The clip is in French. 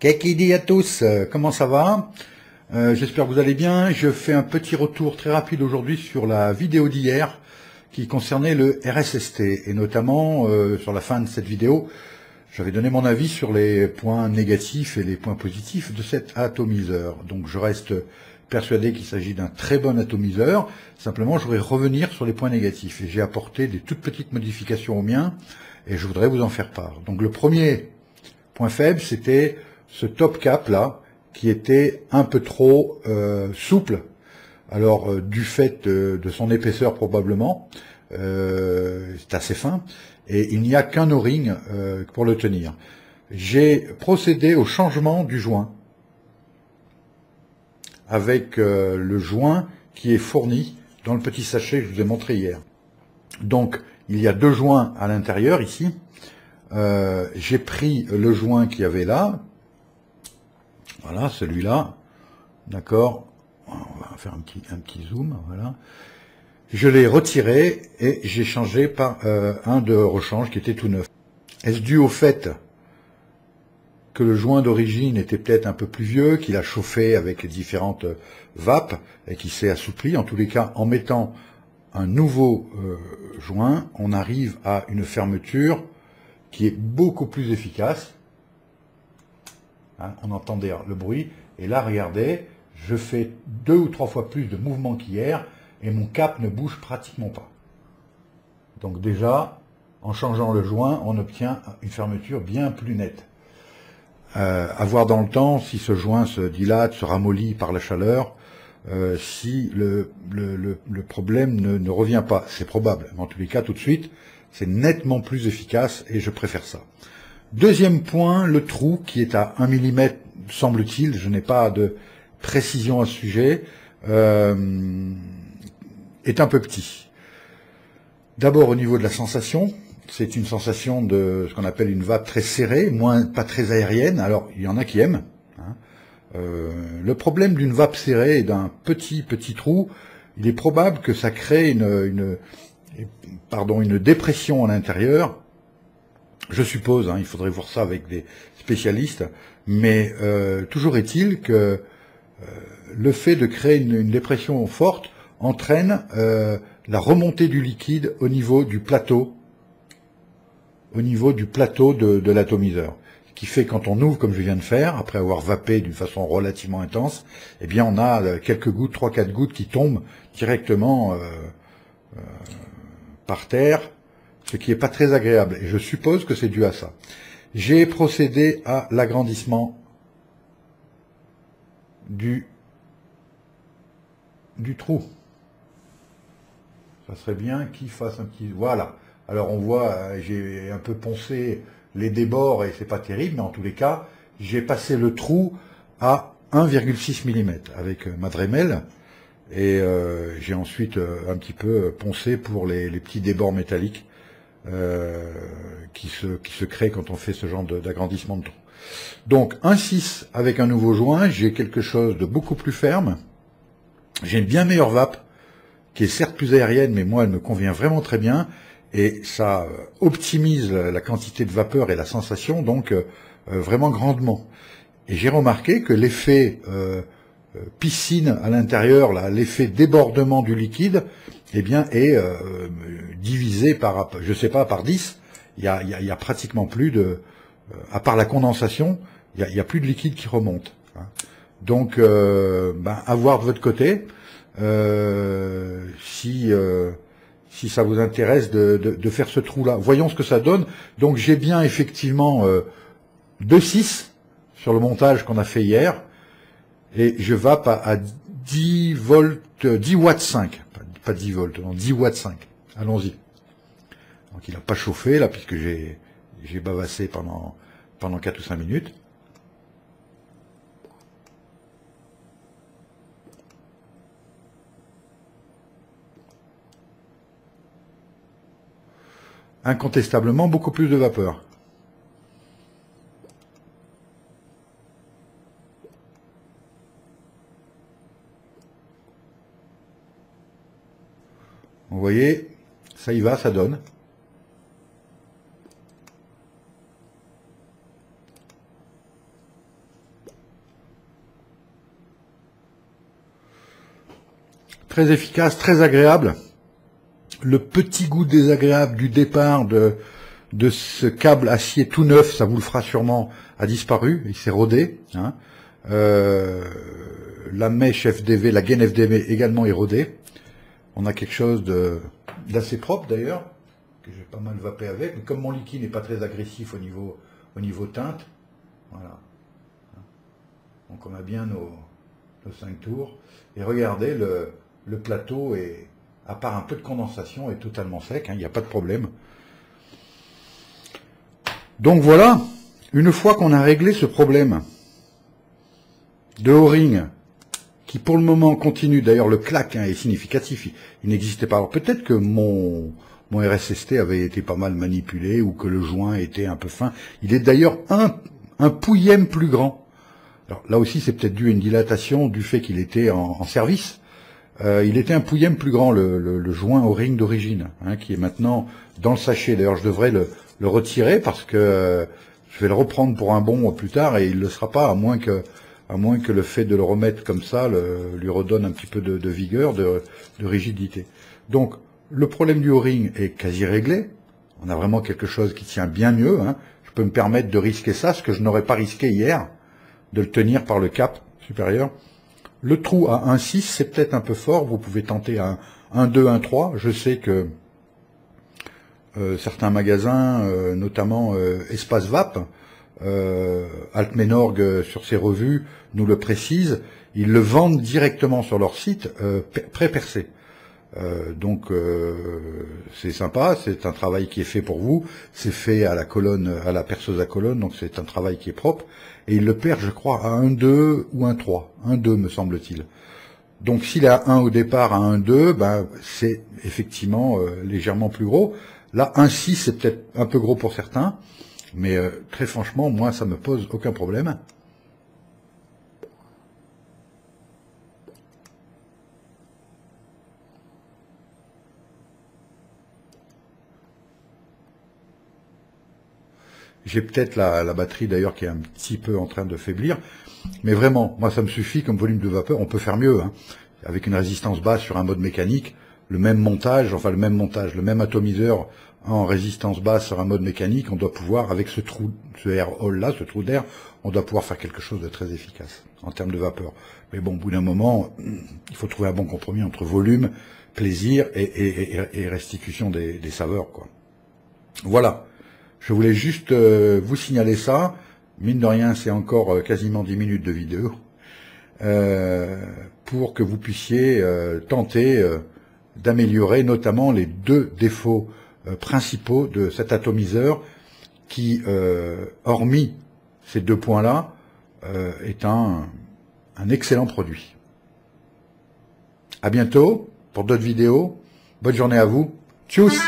Kekidi à tous, comment ça va? J'espère que vous allez bien. Je fais un petit retour très rapide aujourd'hui sur la vidéo d'hier qui concernait le RSST et notamment sur la fin de cette vidéo, j'avais donné mon avis sur les points négatifs et les points positifs de cet atomiseur. Donc je reste persuadé qu'il s'agit d'un très bon atomiseur, simplement je voudrais revenir sur les points négatifs et j'ai apporté des toutes petites modifications au mien et je voudrais vous en faire part. Donc le premier point faible, c'était ce top cap là, qui était un peu trop souple, alors du fait de son épaisseur probablement, c'est assez fin, et il n'y a qu'un O-ring pour le tenir. J'ai procédé au changement du joint, avec le joint qui est fourni dans le petit sachet que je vous ai montré hier. Donc, il y a deux joints à l'intérieur ici. J'ai pris le joint qu'il y avait là, voilà, celui-là, d'accord, on va faire un petit zoom, voilà. Je l'ai retiré et j'ai changé par un de rechange qui était tout neuf. Est-ce dû au fait que le joint d'origine était peut-être un peu plus vieux, qu'il a chauffé avec les différentes vapes et qu'il s'est assoupli? En tous les cas, en mettant un nouveau joint, on arrive à une fermeture qui est beaucoup plus efficace. Hein, on entend d'ailleurs le bruit. Et là, regardez, je fais 2 ou 3 fois plus de mouvements qu'hier et mon cap ne bouge pratiquement pas. Donc déjà, en changeant le joint, on obtient une fermeture bien plus nette. À voir dans le temps si ce joint se dilate, se ramollit par la chaleur, si le problème ne revient pas. C'est probable, mais en tous les cas, tout de suite, c'est nettement plus efficace et je préfère ça. Deuxième point, le trou qui est à 1 mm, semble-t-il, je n'ai pas de précision à ce sujet, est un peu petit. D'abord au niveau de la sensation, c'est une sensation de ce qu'on appelle une vape très serrée, pas très aérienne, alors il y en a qui aiment. Hein. Le problème d'une vape serrée et d'un petit trou, il est probable que ça crée une dépression à l'intérieur. Je suppose, hein, il faudrait voir ça avec des spécialistes, mais toujours est-il que le fait de créer une dépression forte entraîne la remontée du liquide au niveau du plateau, de l'atomiseur. Ce qui fait quand on ouvre, comme je viens de faire, après avoir vapé d'une façon relativement intense, eh bien on a quelques gouttes, 3-4 gouttes qui tombent directement par terre, ce qui n'est pas très agréable. Et je suppose que c'est dû à ça. J'ai procédé à l'agrandissement du trou. Ça serait bien qu'il fasse un petit... Voilà. Alors on voit, j'ai un peu poncé les débords et c'est pas terrible, mais en tous les cas, j'ai passé le trou à 1,6 mm avec ma Dremel et j'ai ensuite un petit peu poncé pour les petits débords métalliques qui se créent quand on fait ce genre d'agrandissement de trou. Donc 1,6 avec un nouveau joint, j'ai quelque chose de beaucoup plus ferme. J'ai une bien meilleure vape, qui est certes plus aérienne, mais moi elle me convient vraiment très bien, et ça optimise la quantité de vapeur et la sensation, donc vraiment grandement. Et j'ai remarqué que l'effet piscine à l'intérieur, l'effet débordement du liquide, eh bien est divisé par, je sais pas, par 10. Il y a pratiquement plus de, à part la condensation, il y a plus de liquide qui remonte. Hein. Donc, à voir de votre côté, si ça vous intéresse de faire ce trou-là. Voyons ce que ça donne. Donc, j'ai bien effectivement 2,6 sur le montage qu'on a fait hier, et je vape à 10 volts, 10 watts 5, pas 10 volts, non, 10 watts 5. Allons-y. Donc, il n'a pas chauffé, là, puisque j'ai bavassé pendant 4 ou 5 minutes. Incontestablement beaucoup plus de vapeur. Vous voyez, ça y va, ça donne. très efficace, très agréable. Le petit goût désagréable du départ de ce câble acier tout neuf, ça vous le fera sûrement, a disparu, il s'est rodé. Hein. La mèche FDV, la gaine FDV également est rodée. On a quelque chose d'assez propre d'ailleurs, que j'ai pas mal vapé avec, mais comme mon liquide n'est pas très agressif au niveau teinte, voilà. Donc on a bien nos 5 tours. Et regardez, le plateau est, à part un peu de condensation, est totalement sec, hein, il n'y a pas de problème. Donc voilà, une fois qu'on a réglé ce problème de O-ring, qui pour le moment continue, d'ailleurs le clac hein, est significatif, il n'existait pas. Alors peut-être que mon RSST avait été pas mal manipulé, ou que le joint était un peu fin. Il est d'ailleurs un pouillème plus grand. Alors là aussi c'est peut-être dû à une dilatation du fait qu'il était en service. Il était un pouillème plus grand, le joint O-ring d'origine, hein, qui est maintenant dans le sachet. D'ailleurs je devrais le retirer parce que je vais le reprendre pour un bon plus tard et il ne le sera pas, à moins que le fait de le remettre comme ça lui redonne un petit peu de vigueur, de rigidité. Donc le problème du O-ring est quasi réglé. On a vraiment quelque chose qui tient bien mieux. Hein. Je peux me permettre de risquer ça, ce que je n'aurais pas risqué hier, de le tenir par le cap supérieur. Le trou à 1,6, c'est peut-être un peu fort. Vous pouvez tenter un 1,2, 1,3. Je sais que certains magasins, notamment Espace Vap, Altmenorg sur ses revues nous le précise, ils le vendent directement sur leur site pré-percé. Donc c'est sympa, c'est un travail qui est fait pour vous, c'est fait à la colonne, à la perceuse à colonne, donc c'est un travail qui est propre, et il le perd je crois à 1,2 ou 1,3, 1,2 me semble-t-il. Donc s'il est à 1 au départ, à 1,2, ben, c'est effectivement légèrement plus gros. Là 1,6 c'est peut-être un peu gros pour certains, mais très franchement moi ça me pose aucun problème. J'ai peut-être la batterie d'ailleurs qui est un petit peu en train de faiblir. Mais vraiment, moi ça me suffit comme volume de vapeur. On peut faire mieux. Hein. Avec une résistance basse sur un mode mécanique, le même montage, le même atomiseur en résistance basse sur un mode mécanique, on doit pouvoir, avec ce air hole là, ce trou d'air, on doit pouvoir faire quelque chose de très efficace en termes de vapeur. Mais bon, au bout d'un moment, il faut trouver un bon compromis entre volume, plaisir et restitution des saveurs, quoi. Voilà. Je voulais juste vous signaler ça. Mine de rien, c'est encore quasiment 10 minutes de vidéo. Pour que vous puissiez tenter d'améliorer notamment les deux défauts principaux de cet atomiseur qui, hormis ces deux points-là, est un excellent produit. À bientôt pour d'autres vidéos. Bonne journée à vous. Tchuss!